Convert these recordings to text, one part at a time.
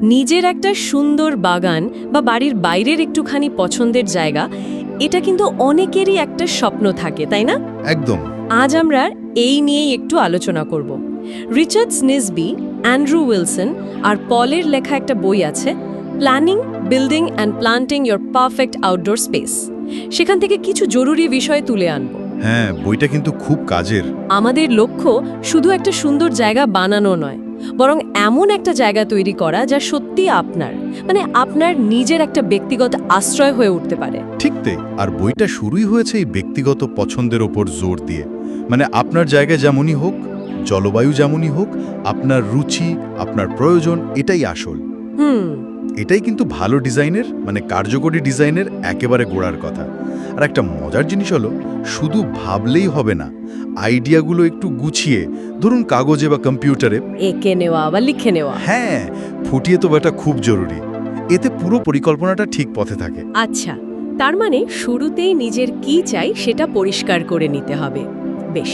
নিজের একটা সুন্দর বাগান বা বাড়ির বাইরের একটুখানি পছন্দের জায়গা, এটা কিন্তু অনেকেরই একটা স্বপ্ন থাকে, তাই না? একদম। আজ আমরা এই নিয়েই একটু আলোচনা করব। রিচার্ড স্নিসবি, অ্যান্ড্রু উইলসন আর পলের লেখা একটা বই আছে, planning, building and planting your perfect outdoor space. সেখান থেকে কিছু জরুরি বিষয় তুলে আনব। হ্যাঁ, বইটা কিন্তু খুব কাজের। আমাদের লক্ষ্য শুধু একটা সুন্দর জায়গা বানানো নয়, বরং এমন একটা জায়গা তৈরি করা যা সত্যি আপনার, মানে আপনার নিজের একটা ব্যক্তিগত আশ্রয় হয়ে উঠতে পারে। ঠিক তাই। আর বইটা শুরুই হয়েছে এই ব্যক্তিগত পছন্দের ওপর জোর দিয়ে। মানে আপনার জায়গা যেমনই হোক, জলবায়ু যেমনই হোক, আপনার রুচি, আপনার প্রয়োজন, এটাই আসল। এটাই কিন্তু ভালো ডিজাইনের, মানে কার্যকরী ডিজাইনের একেবারে গোড়ার কথা। আর একটা মজার জিনিস হলো, শুধু ভাবলেই হবে না, আইডিয়াগুলো একটু গুছিয়ে, ধরুন কাগজে বা কম্পিউটারে এঁকে নেওয়া বা লিখে নেওয়া। হ্যাঁ, ফুটিয়ে তোলাটা খুব জরুরি। এতে পুরো পরিকল্পনাটা ঠিক পথে থাকে। আচ্ছা, তার মানে শুরুতেই নিজের কি চাই সেটা পরিষ্কার করে নিতে হবে। বেশ,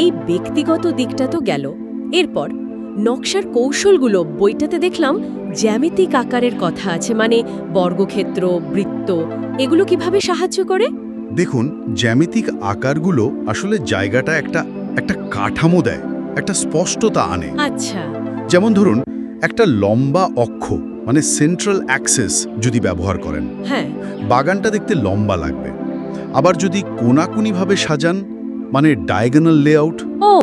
এই ব্যক্তিগত দিকটা তো গেল। এরপর নকশার কৌশলগুলো, বইটাতে দেখলাম জ্যামিতিক আকারের কথা আছে, মানে বর্গক্ষেত্র, বৃত্ত, এগুলো কিভাবে সাহায্য করে? দেখুন, জ্যামিতিক আকারগুলো আসলে জায়গাটা একটা কাঠামো দেয়, একটা স্পষ্টতা আনে। আচ্ছা। যেমন ধরুন, একটা লম্বা অক্ষ, মানে সেন্ট্রাল অ্যাক্সেস যদি ব্যবহার করেন, হ্যাঁ। বাগানটা দেখতে লম্বা লাগবে। আবার যদি কোনাকুনিভাবে সাজান, মানে ডায়াগোনাল লেআউট, ও,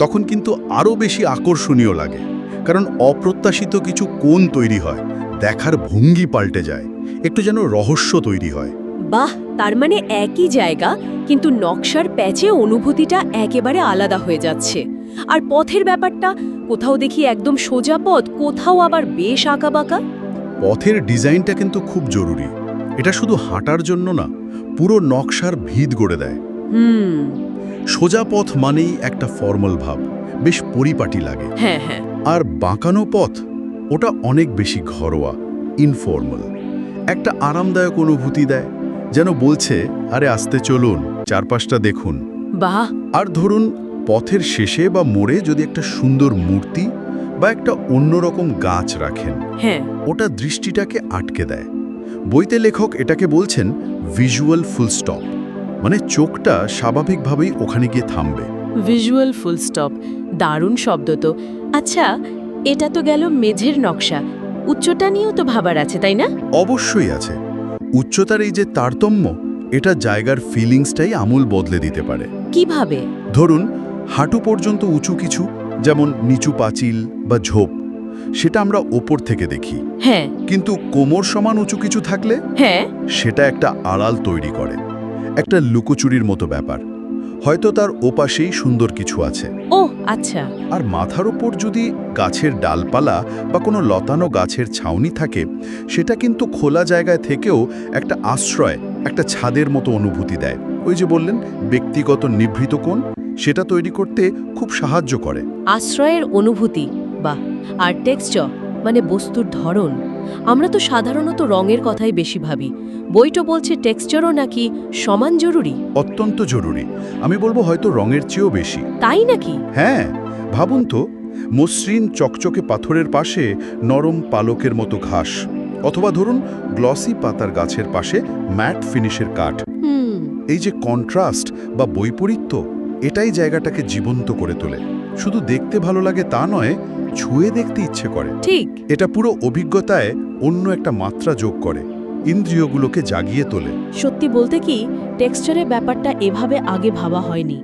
তখন কিন্তু আরও বেশি আকর্ষণীয় লাগে। কারণ অপ্রত্যাশিত কিছু কোণ তৈরি হয়, দেখার ভঙ্গি পাল্টে যায়, একটু যেন রহস্য তৈরি হয়। বাহ, তার মানে একই জায়গা, কিন্তু নকশার প্যাচে অনুভূতিটা একেবারে আলাদা হয়ে যাচ্ছে। আর পথের ব্যাপারটা, কোথাও দেখি একদম সোজা পথ, কোথাও আবার বেশ আঁকাবাঁকা। পথের ডিজাইনটা কিন্তু খুব জরুরি। এটা শুধু হাঁটার জন্য না, পুরো নকশার ভিত গড়ে দেয়। সোজা পথ মানেই একটা ফর্মাল ভাব, বেশ পরিপাটি লাগে। হ্যাঁ হ্যাঁ। আর বাঁকানো পথ, ওটা অনেক বেশি ঘরোয়া, ইনফর্মাল, একটা আরামদায়ক অনুভূতি দেয়, যেন বলছে, আরে আস্তে চলুন, চারপাশটা দেখুন। বাহ। আর ধরুন, পথের শেষে বা মোড়ে যদি একটা সুন্দর মূর্তি বা একটা অন্যরকম গাছ রাখেন, হ্যাঁ। ওটা দৃষ্টিটাকে আটকে দেয়। বইতে লেখক এটাকে বলছেন ভিজুয়াল ফুল স্টপ, মানে চোখটা স্বাভাবিকভাবেই ওখানে গিয়ে থামবে। ভিজুয়াল ফুল স্টপ, দারুণ শব্দ তো। আচ্ছা, এটা তো গেল মেঝের নকশা, উচ্চতা নিয়েও তো ভাবার আছে, তাই না? অবশ্যই আছে। উচ্চতার এই যে তারতম্য, এটা জায়গার ফিলিংসটাই আমূল বদলে দিতে পারে। কিভাবে? ধরুন, হাঁটু পর্যন্ত উঁচু কিছু, যেমন নিচু পাঁচিল বা ঝোপ, সেটা আমরা ওপর থেকে দেখি। হ্যাঁ। কিন্তু কোমর সমান উঁচু কিছু থাকলে হ্যাঁ। সেটা একটা আড়াল তৈরি করে, একটা লুকোচুরির মতো ব্যাপার। হয়তো তার ওপাশেই সুন্দর কিছু আছে। ও আচ্ছা। আর মাথার ওপর যদি গাছের ডালপালা বা কোনো লতানো গাছের ছাউনি থাকে, সেটা কিন্তু খোলা জায়গায় থেকেও একটা আশ্রয়, একটা ছাদের মতো অনুভূতি দেয়। ওই যে বললেন, ব্যক্তিগত নিভৃত কোণ, সেটা তৈরি করতে খুব সাহায্য করে। আশ্রয়ের অনুভূতি, বাহ। আর টেক্সচার, মানে বস্তুর ধরন, আমরা তো সাধারণত রঙের কথাই বেশি ভাবি। বইটা বলছে টেক্সচারও নাকি সমান জরুরি। অত্যন্ত জরুরি। আমি বলবো হয়তো রঙের চেয়েও বেশি। তাই নাকি? হ্যাঁ, ভাবুন তো, মসৃণ চকচকে পাথরের পাশে নরম পালকের মতো ঘাস, অথবা ধরুন গ্লসি পাতার গাছের পাশে ম্যাট ফিনিশের কাঠ। এই যে কন্ট্রাস্ট বা বৈপরীত্য, এটাই জায়গাটাকে জীবন্ত করে তোলে। শুধু দেখতে ভালো লাগে তা নয়, ছুঁয়ে দেখতে ইচ্ছে করে। ঠিক। এটা পুরো অভিজ্ঞতায় অন্য একটা মাত্রা যোগ করে, ইন্দ্রিয়গুলোকে জাগিয়ে তোলে। সত্যি বলতে কি, টেক্সচারের ব্যাপারটা এভাবে আগে ভাবা হয়নি।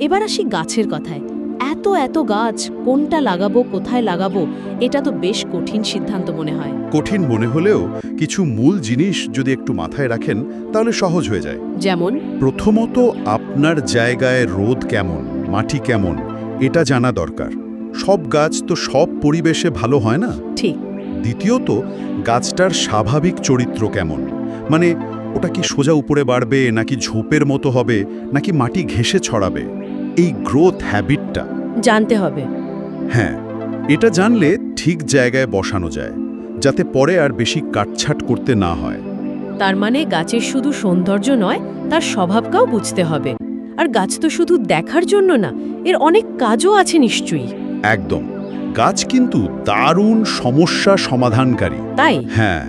এবার আসি গাছের কথায়। এত এত গাছ, কোনটা লাগাবো, কোথায় লাগাবো, এটা তো বেশ কঠিন সিদ্ধান্ত মনে হয়। কঠিন মনে হলেও কিছু মূল জিনিস যদি একটু মাথায় রাখেন, তাহলে সহজ হয়ে যায়। যেমন? প্রথমত, আপনার জায়গায় রোদ কেমন, মাটি কেমন, এটা জানা দরকার। সব গাছ তো সব পরিবেশে ভালো হয় না। ঠিক। দ্বিতীয়ত, গাছটার স্বাভাবিক চরিত্র কেমন, মানে ওটা কি সোজা উপরে বাড়বে, নাকি ঝোপের মতো হবে, নাকি মাটি ঘেঁষে ছড়াবে, এই গ্রোথ হ্যাবিটটা জানতে হবে। হ্যাঁ, এটা জানলে ঠিক জায়গায় বসানো যায়, যাতে পরে আর বেশি কাটছাট করতে না হয়। তার মানে গাছের শুধু সৌন্দর্য নয়, তার স্বভাবটাও বুঝতে হবে। আর গাছ তো শুধু দেখার জন্য না, এর অনেক কাজও আছে নিশ্চয়ই। একদম। গাছ কিন্তু দারুণ সমস্যা সমাধানকারী। তাই হ্যাঁ,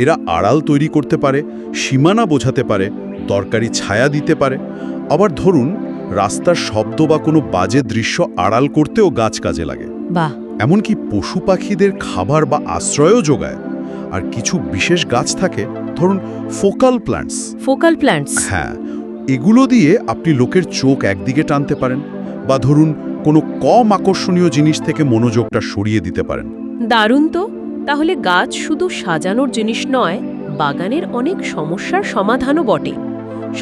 এরা আড়াল তৈরি করতে পারে, সীমানা বোঝাতে পারে, দরকারি ছায়া দিতে পারে। আবার ধরুন রাস্তার শব্দ বা কোনো বাজে দৃশ্য আড়াল করতেও গাছ কাজে লাগে। বাহ, এমনকি পশু পাখিদের খাবার বা আশ্রয়ও যোগায়। আর কিছু বিশেষ গাছ থাকে, ধরুন ফোকাল প্ল্যান্টস। Focal plants. হ্যাঁ, এগুলো দিয়ে আপনি লোকের চোখ একদিকে টানতে পারেন, বা ধরুন কোনো কম আকর্ষণীয় জিনিস থেকে মনোযোগটা সরিয়ে দিতে পারেন। দারুণ তো। তাহলে গাছ শুধু সাজানোর জিনিস নয়, বাগানের অনেক সমস্যার সমাধানও বটে।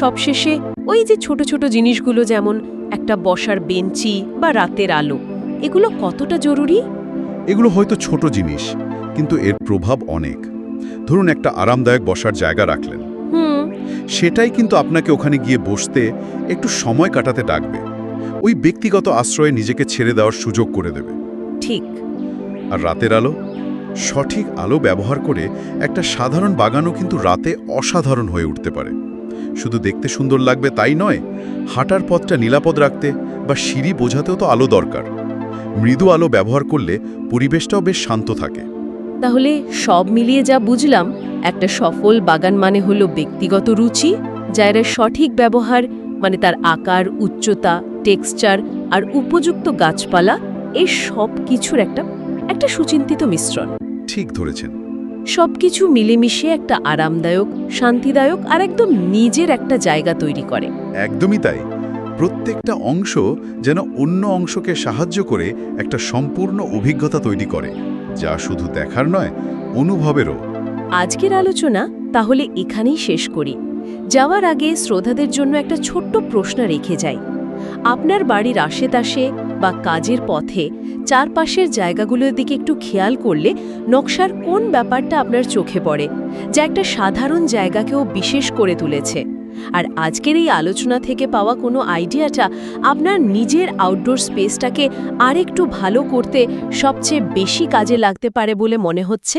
সবশেষে ওই যে ছোট ছোট জিনিসগুলো, যেমন একটা বসার বেঞ্চি বা রাতের আলো, এগুলো কতটা জরুরি? এগুলো হয়তো ছোট জিনিস, কিন্তু এর প্রভাব অনেক। ধরুন একটা আরামদায়ক বসার জায়গা রাখলেন, সেটাই কিন্তু আপনাকে ওখানে গিয়ে বসতে, একটু সময় কাটাতে ডাকবে। ওই ব্যক্তিগত আশ্রয়ে নিজেকে ছেড়ে দেওয়ার সুযোগ করে দেবে। ঠিক। আর রাতের আলো, সঠিক আলো ব্যবহার করে একটা সাধারণ বাগানও কিন্তু রাতে অসাধারণ হয়ে উঠতে পারে। শুধু দেখতে সুন্দর লাগবে তাই নয়, হাঁটার পথটা নিরাপদ রাখতে বা সিঁড়ি বোঝাতেও তো আলো দরকার। মৃদু আলো ব্যবহার করলে পরিবেশটাও বেশ শান্ত থাকে। তাহলে সব মিলিয়ে যা বুঝলাম, একটা সফল বাগান মানে হলো ব্যক্তিগত রুচি, যার সঠিক ব্যবহার, মানে তার আকার, উচ্চতা, টেক্সচার আর উপযুক্ত গাছপালা, এই সব কিছুর একটা সুচিন্তিত মিশ্রণ। ঠিক ধরেছেন। সবকিছু মিলেমিশে একটা আরামদায়ক, শান্তিদায়ক আর একদম নিজের একটা জায়গা তৈরি করে। একদমই তাই। প্রত্যেকটা অংশ যেন অন্য অংশকে সাহায্য করে একটা সম্পূর্ণ অভিজ্ঞতা তৈরি করে, যা শুধু দেখার নয়, অনুভবেরও। আজকের আলোচনা তাহলে এখানেই শেষ করি। যাওয়ার আগে শ্রোতাদের জন্য একটা ছোট্ট প্রশ্ন রেখে যাই। আপনার বাড়ির আশেপাশে বা কাজের পথে চারপাশের জায়গাগুলোর দিকে একটু খেয়াল করলে নকশার কোন ব্যাপারটা আপনার চোখে পড়ে, যা একটা সাধারণ জায়গাকেও বিশেষ করে তুলেছে? আর আজকের এই আলোচনা থেকে পাওয়া কোনো আইডিয়াটা আপনার নিজের আউটডোর স্পেসটাকে আরেকটু ভালো করতে সবচেয়ে বেশি কাজে লাগতে পারে বলে মনে হচ্ছে?